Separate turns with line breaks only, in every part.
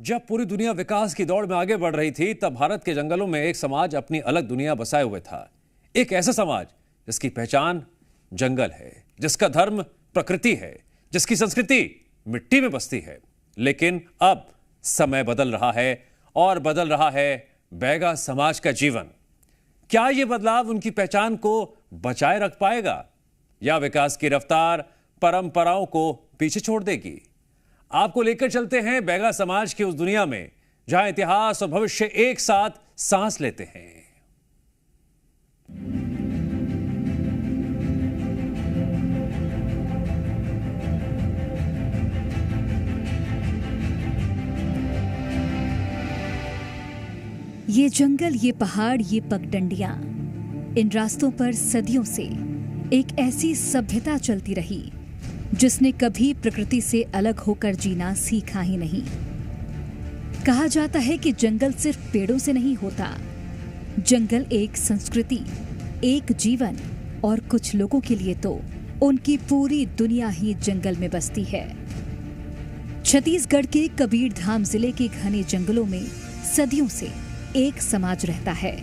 जब पूरी दुनिया विकास की दौड़ में आगे बढ़ रही थी, तब भारत के जंगलों में एक समाज अपनी अलग दुनिया बसाए हुए था। एक ऐसा समाज जिसकी पहचान जंगल है, जिसका धर्म प्रकृति है, जिसकी संस्कृति मिट्टी में बसती है। लेकिन अब समय बदल रहा है और बदल रहा है बैगा समाज का जीवन। क्या यह बदलाव उनकी पहचान को बचाए रख पाएगा या विकास की रफ्तार परंपराओं को पीछे छोड़ देगी? आपको लेकर चलते हैं बैगा समाज की उस दुनिया में जहां इतिहास और भविष्य एक साथ सांस लेते हैं।
ये जंगल, ये पहाड़, ये पगडंडियां, इन रास्तों पर सदियों से एक ऐसी सभ्यता चलती रही जिसने कभी प्रकृति से अलग होकर जीना सीखा ही नहीं। कहा जाता है कि जंगल सिर्फ पेड़ों से नहीं होता। जंगल एक संस्कृति, एक जीवन और कुछ लोगों के लिए तो उनकी पूरी दुनिया ही जंगल में बसती है। छत्तीसगढ़ के कबीरधाम जिले के घने जंगलों में सदियों से एक समाज रहता है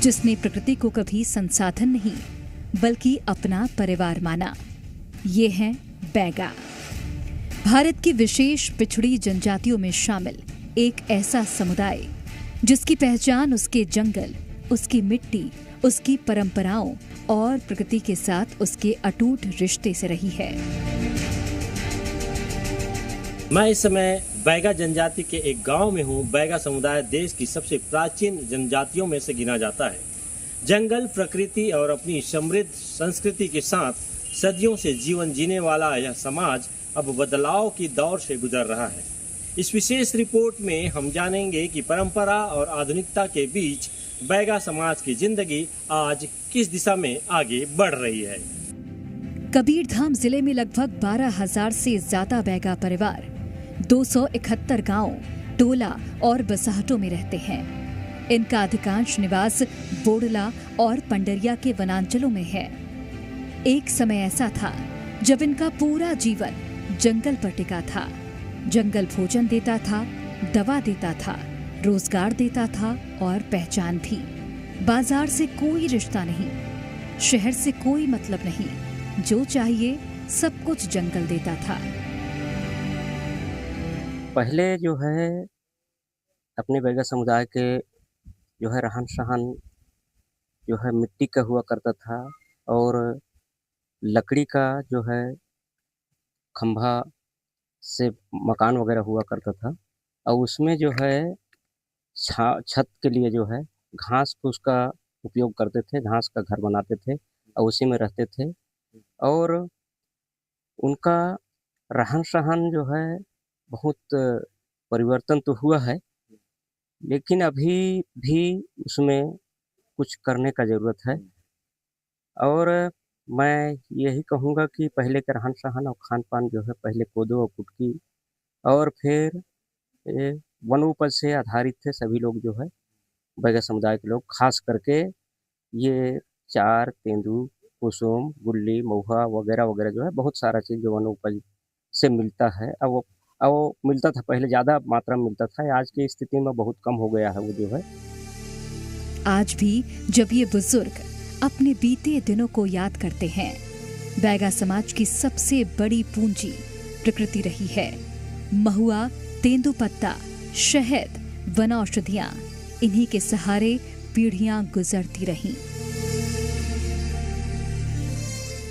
जिसने प्रकृति को कभी संसाधन नहीं बल्कि अपना परिवार माना। ये हैं बैगा, भारत की विशेष पिछड़ी जनजातियों में शामिल एक ऐसा समुदाय जिसकी पहचान उसके जंगल, उसकी मिट्टी, उसकी परंपराओं और प्रकृति के साथ उसके अटूट रिश्ते से रही है।
मैं इस समय बैगा जनजाति के एक गांव में हूं। बैगा समुदाय देश की सबसे प्राचीन जनजातियों में से गिना जाता है। जंगल, प्रकृति और अपनी समृद्ध संस्कृति के साथ सदियों से जीवन जीने वाला यह समाज अब बदलाव की दौर से गुजर रहा है। इस विशेष रिपोर्ट में हम जानेंगे कि परंपरा और आधुनिकता के बीच बैगा समाज की जिंदगी आज किस दिशा में आगे बढ़ रही है।
कबीरधाम जिले में लगभग 12,000 से ज्यादा बैगा परिवार 271 गांव, टोला और बसाहटों में रहते हैं। इनका अधिकांश निवास बोडला और पंडरिया के वनांचलों में है। एक समय ऐसा था जब इनका पूरा जीवन जंगल पर टिका था। जंगल भोजन देता था, दवा देता था, रोजगार देता था और पहचान भी। बाजार से कोई रिश्ता नहीं, शहर से कोई मतलब नहीं। जो चाहिए सब कुछ जंगल देता था।
पहले जो है अपने बैगा समुदाय के जो है रहन सहन जो है मिट्टी का हुआ करता था और लकड़ी का जो है खंभा से मकान वगैरह हुआ करता था और उसमें जो है छत के लिए जो है घास फूस का उपयोग करते थे, घास का घर बनाते थे और उसी में रहते थे। और उनका रहन सहन जो है बहुत परिवर्तन तो हुआ है, लेकिन अभी भी उसमें कुछ करने का ज़रूरत है। और मैं यही कहूँगा कि पहले के रहन सहन और खान पान जो है पहले कोदो और कुटकी और फिर वनोपज से आधारित थे। सभी लोग जो है बैगा समुदाय के लोग खास करके ये चार, तेंदू, कुसुम, गुल्ली, महुआ वगैरह वगैरह जो है बहुत सारा चीज़ जो वनोपज से मिलता है। अब वो मिलता था, पहले ज़्यादा मात्रा में मिलता था, आज की स्थिति में बहुत कम हो गया है वो जो है।
आज भी जब ये बुजुर्ग अपने बीते दिनों को याद करते हैं, बैगा समाज की सबसे बड़ी पूंजी प्रकृति रही है। महुआ, तेंदुपत्ता, शहद, वनौषधियां, इन्हीं के सहारे पीढ़ियां गुजरती रहीं।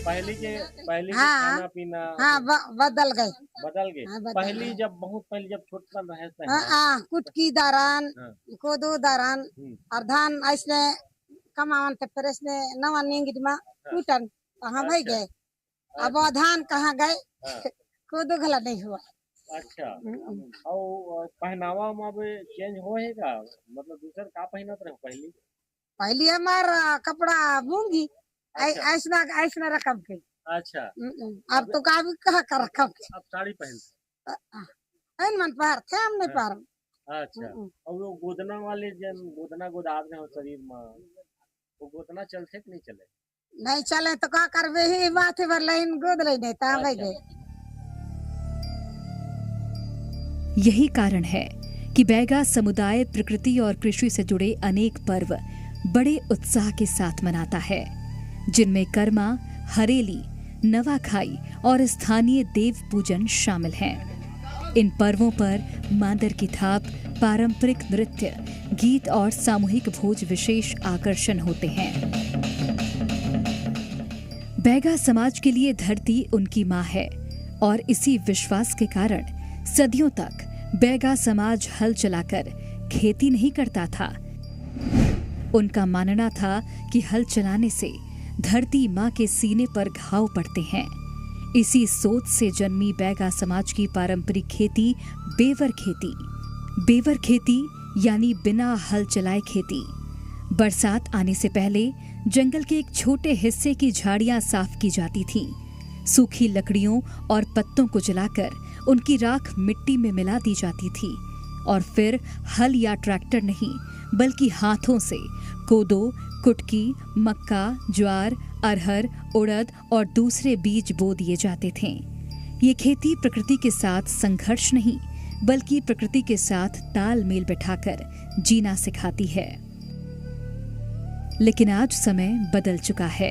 पहले के खाना पीना
बदल गए।
पहले जब छोटा रहते
हैं कुटकी दारान, कोदो दारान और धान ऐसने कमावन के फिर इसने नवा नींगित में टूटन कहाँ भाई गए। अब धान कहाँ गए, कोदो घला नहीं हुआ।
अच्छा, और पहनावा में चेंज होएगा, मतलब दूसरा का पहनत रहे
पहले हमारा कपड़ा मूंगी ऐसना रकम के।
अच्छा,
अब तो काफी कहा कर रकम के।
अब साड़ी पहन
मन पार थे, हम नहीं पार।
अच्छा, और वो गोदना वाले जन गोदाद रहे हो शरीर में, वो गोदना चलते कि नहीं चले?
नहीं चले तो का करवे ही माथे पर लाइन गोद ले नहीं ता भाई गए।
यही कारण है कि बैगा समुदाय प्रकृति और कृषि से जुड़े अनेक पर्व बड़े उत्साह के साथ मनाता है, जिनमें कर्मा, हरेली, नवाखाई और स्थानीय देव पूजन शामिल हैं। इन पर्वों पर मांदर की थाप, पारंपरिक नृत्य, गीत और सामूहिक भोज विशेष आकर्षण होते हैं। बैगा समाज के लिए धरती उनकी मां है और इसी विश्वास के कारण सदियों तक बैगा समाज हल चलाकर खेती नहीं करता था। उनका मानना था कि हल चलाने से धरती मां के सीने पर घाव पड़ते हैं। इसी सोच से जन्मी बैगा समाज की पारंपरिक खेती बेवर खेती। बेवर खेती यानी बिना हल चलाए खेती। बरसात आने से पहले जंगल के एक छोटे हिस्से की झाड़ियां साफ की जाती थीं। सूखी लकड़ियों और पत्तों को जलाकर उनकी राख मिट्टी में मिला दी जाती थी और फिर हल या ट्रैक्टर नहीं बल्कि हाथों से कोदो, कुटकी, मक्का, ज्वार, अरहर, उड़द और दूसरे बीज बो दिए जाते थे। ये खेती प्रकृति के साथ संघर्ष नहीं बल्कि प्रकृति के साथ तालमेल बिठाकर जीना सिखाती है। लेकिन आज समय बदल चुका है।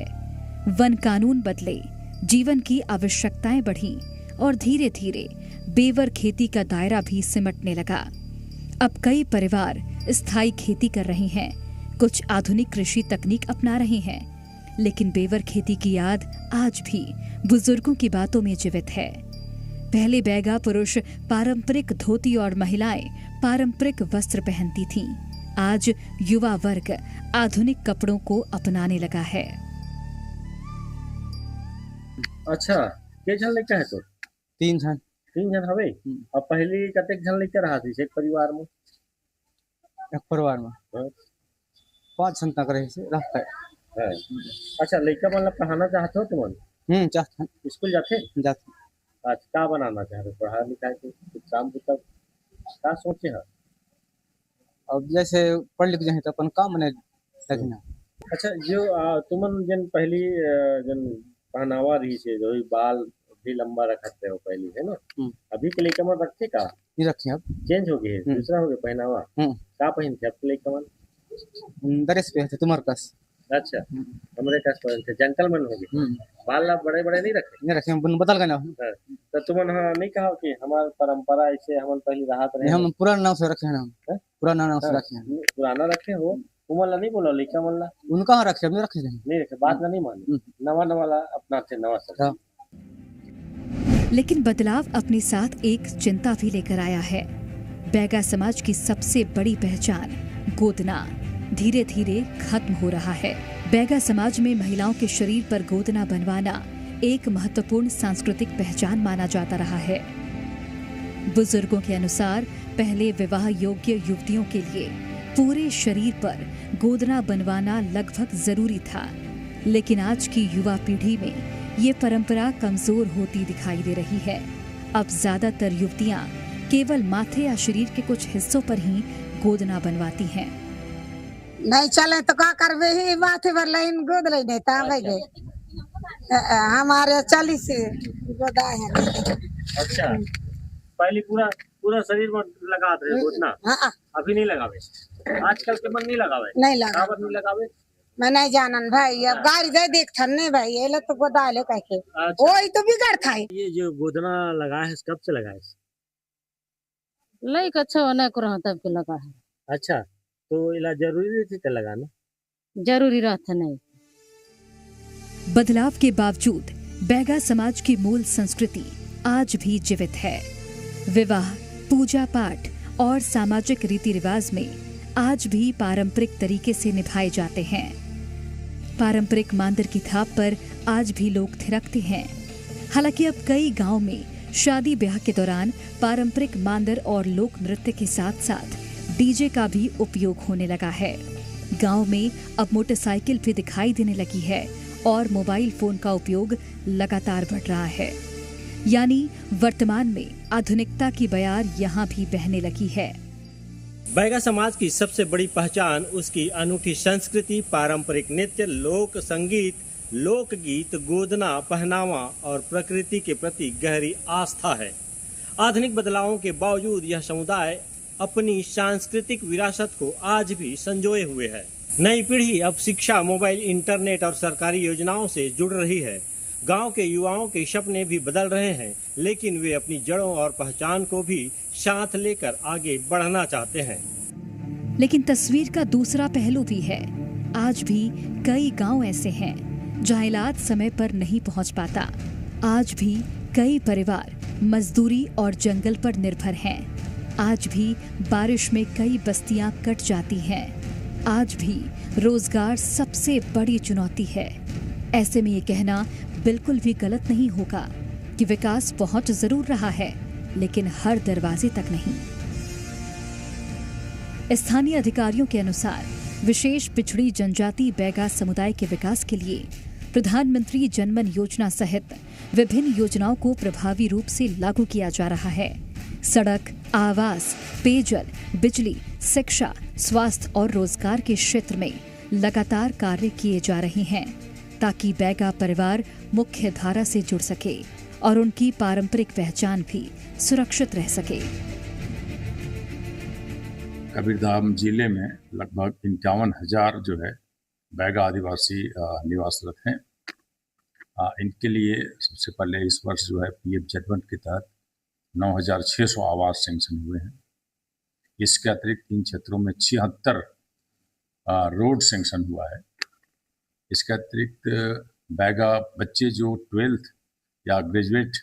वन कानून बदले, जीवन की आवश्यकताएं बढ़ी और धीरे धीरे बेवर खेती का दायरा भी सिमटने लगा। अब कई परिवार स्थायी खेती कर रहे हैं, कुछ आधुनिक कृषि तकनीक अपना रहे हैं, लेकिन बेवर खेती की याद आज भी बुजुर्गों की बातों में जीवित है। पहले बैगा पुरुष पारंपरिक धोती और महिलाएं पारंपरिक वस्त्र पहनती थीं। आज युवा वर्ग आधुनिक कपड़ों को अपनाने लगा है।
अच्छा, के झन लड़का है तो?
तीन जन
हवे। अब पहले कतेक झन लड़का रहा थी एक परिवार में?
एक परिवार में
हाँ।
5 जन तक रहे से रहता है।
अच्छा, लड़का मतलब पढ़ाना चाहते हो तुम?
चाहते
स्कूल जाते?
जाते।
आज क्या बनाना चाहते हो? पढ़ा लिखा के काम तब क्या सोचे है?
अब जैसे पढ़ लिख जाए तो अपन काम नहीं लगना।
अच्छा, जो तुमन जन पहली जन पहनावा रही से जो बाल भी लंबा रखते हो पहली है ना, अभी के लड़का मन रखते का
नहीं रखे, अब
चेंज हो गए, दूसरा हो गया पहनावा। क्या पहनते अब के लड़का मन?
ड्रेस पे तुम्हारे पास।
अच्छा, हमारे पास पहनते जेंटलमैन हो गए, बाल बड़े बड़े नहीं रखे।
बदल गए ना।
तो तुमन नहीं कहा कि हमारा परंपरा ऐसे हम पहले राहत रहे?
हम पुराना नाम से रखे हैं, हम पुराना नाम से रखे हैं।
पुराना रखे हो उमला नहीं बोला लड़का मन ला?
उनका रखे, नहीं रखे
नहीं रखे, बात नहीं मानी। नवा वाला अपना थे नवा सब।
लेकिन बदलाव अपने साथ एक चिंता भी लेकर आया है। बैगा समाज की सबसे बड़ी पहचान गोदना धीरे धीरे खत्म हो रहा है। बैगा समाज में महिलाओं के शरीर पर गोदना बनवाना एक महत्वपूर्ण सांस्कृतिक पहचान माना जाता रहा है। बुजुर्गों के अनुसार पहले विवाह योग्य युवतियों के लिए पूरे शरीर पर गोदना बनवाना लगभग जरूरी था, लेकिन आज की युवा पीढ़ी में ये परंपरा कमजोर होती दिखाई दे रही है। अब ज्यादातर युवतियां केवल माथे या शरीर के कुछ हिस्सों पर ही गोदना बनवाती हैं।
नहीं चले तो क्या करवे ही माथे पर लाइन गोद ले देता है। हमारे 40 गोदा है।
अच्छा, पहले पूरा शरीर में लगा रहे गोदना।
हाँ,
अभी नहीं लगावे, आजकल के मन नहीं लगावे।
नहीं लगावे मैं नहीं जानन भाई। अब गाड़ी दे देख थन्ने भाई ये तो गोदा ले कह के वही तो बिगड़ था।
ये जो गोदना लगा है कब से लगा है?
लई अच्छा होना को रहा तब के लगा है।
अच्छा, तो इला जरूरी थी तो लगाना?
जरूरी रहता नहीं।
बदलाव के बावजूद बैगा समाज की मूल संस्कृति आज भी जीवित है। विवाह, पूजा पाठ और सामाजिक रीति रिवाज में आज भी पारंपरिक तरीके से निभाए जाते हैं। पारंपरिक मांदर की थाप पर आज भी लोग थिरकते हैं। हालांकि अब कई गांव में शादी ब्याह के दौरान पारंपरिक मांदर और लोक नृत्य के साथ साथ डीजे का भी उपयोग होने लगा है। गांव में अब मोटरसाइकिल भी दिखाई देने लगी है और मोबाइल फोन का उपयोग लगातार बढ़ रहा है। यानी वर्तमान में आधुनिकता की बयार यहाँ भी बहने लगी है।
बैगा समाज की सबसे बड़ी पहचान उसकी अनूठी संस्कृति, पारंपरिक नृत्य, लोक संगीत, लोकगीत, गोदना, पहनावा और प्रकृति के प्रति गहरी आस्था है। आधुनिक बदलावों के बावजूद यह समुदाय अपनी सांस्कृतिक विरासत को आज भी संजोए हुए है। नई पीढ़ी अब शिक्षा, मोबाइल, इंटरनेट और सरकारी योजनाओं से जुड़ रही है। गांव के युवाओं के सपने भी बदल रहे हैं, लेकिन वे अपनी जड़ों और पहचान को भी साथ लेकर आगे बढ़ना चाहते हैं।
लेकिन तस्वीर का दूसरा पहलू भी है। आज भी कई गांव ऐसे हैं जहां इलाज समय पर नहीं पहुंच पाता। आज भी कई परिवार मजदूरी और जंगल पर निर्भर हैं। आज भी बारिश में कई बस्तियां कट जाती हैं। आज भी रोजगार सबसे बड़ी चुनौती है। ऐसे में ये कहना बिल्कुल भी गलत नहीं होगा कि विकास पहुंच जरूर रहा है, लेकिन हर दरवाजे तक नहीं। स्थानीय अधिकारियों के अनुसार विशेष पिछड़ी जनजाति बैगा समुदाय के विकास के लिए प्रधानमंत्री जनमन योजना सहित विभिन्न योजनाओं को प्रभावी रूप से लागू किया जा रहा है। सड़क, आवास, पेयजल, बिजली, शिक्षा, स्वास्थ्य और रोजगार के क्षेत्र में लगातार कार्य किए जा रहे हैं ताकि बैगा परिवार मुख्य धारा से जुड़ सके और उनकी पारंपरिक पहचान भी सुरक्षित रह सके।
कबीरधाम जिले में लगभग 51,000 जो है बैगा आदिवासी निवासरत हैं। इनके लिए सबसे पहले इस वर्ष जो है पीएम जनमन के तहत 9,600 आवास सैंक्शन हुए हैं। इसके अतिरिक्त इन क्षेत्रों में 76 रोड सैंक्शन हुआ है। इसके अतिरिक्त बैगा बच्चे जो 12th या ग्रेजुएट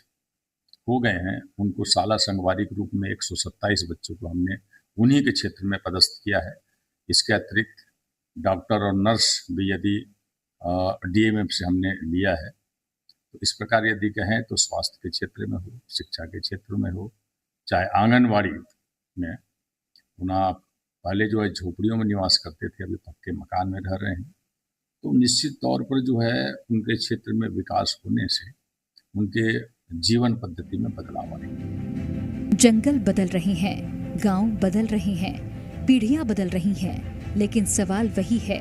हो गए हैं, उनको साला संगवारी के रूप में 127 बच्चों को हमने उन्हीं के क्षेत्र में पदस्थ किया है। इसके अतिरिक्त डॉक्टर और नर्स भी यदि डीएमएम से हमने लिया है। तो इस प्रकार यदि कहें तो स्वास्थ्य के क्षेत्र में हो, शिक्षा के क्षेत्र में हो, चाहे आंगनवाड़ी में, उन्हें पहले जो है झोपड़ियों में निवास करते थे, अभी पक्के मकान में रह रहे हैं। तो निश्चित तौर पर जो है उनके क्षेत्र में विकास होने से उनके जीवन पद्धति में बदलाव आएगा।
जंगल बदल रहे हैं, गांव बदल रहे हैं, पीढ़ियां बदल रही हैं, लेकिन सवाल वही है,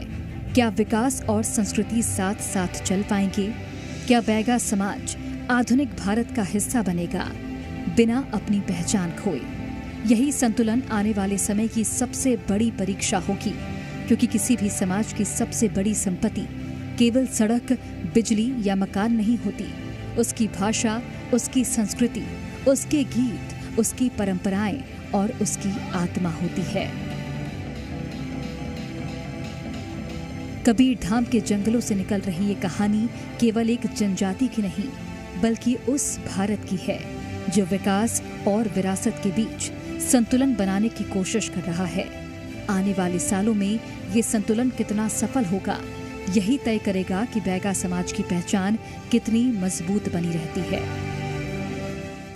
क्या विकास और संस्कृति साथ साथ चल पाएंगे? क्या बैगा समाज आधुनिक भारत का हिस्सा बनेगा बिना अपनी पहचान खोए? यही संतुलन आने वाले समय की सबसे बड़ी परीक्षा होगी, क्योंकि किसी भी समाज की सबसे बड़ी संपत्ति केवल सड़क, बिजली या मकान नहीं होती। उसकी भाषा, उसकी संस्कृति, उसके गीत, उसकी परंपराएं और उसकी आत्मा होती है। कबीर धाम के जंगलों से निकल रही ये कहानी केवल एक जनजाति की नहीं, बल्कि उस भारत की है जो विकास और विरासत के बीच संतुलन बनाने की कोशिश कर रहा है। आने वाले सालों में ये संतुलन कितना सफल होगा, यही तय करेगा कि बैगा समाज की पहचान कितनी मजबूत बनी रहती है।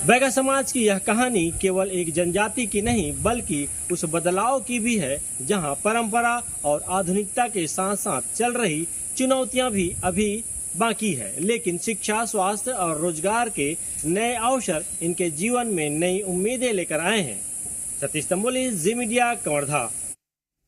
बैगा समाज की यह कहानी केवल एक जनजाति की नहीं, बल्कि उस बदलाव की भी है जहां परंपरा और आधुनिकता के साथ साथ चल रही चुनौतियां भी अभी बाकी है, लेकिन शिक्षा, स्वास्थ्य और रोजगार के नए अवसर इनके जीवन में नई उम्मीदें लेकर आए हैं। सतीश तंबोली, जी मीडिया, कवर्धा।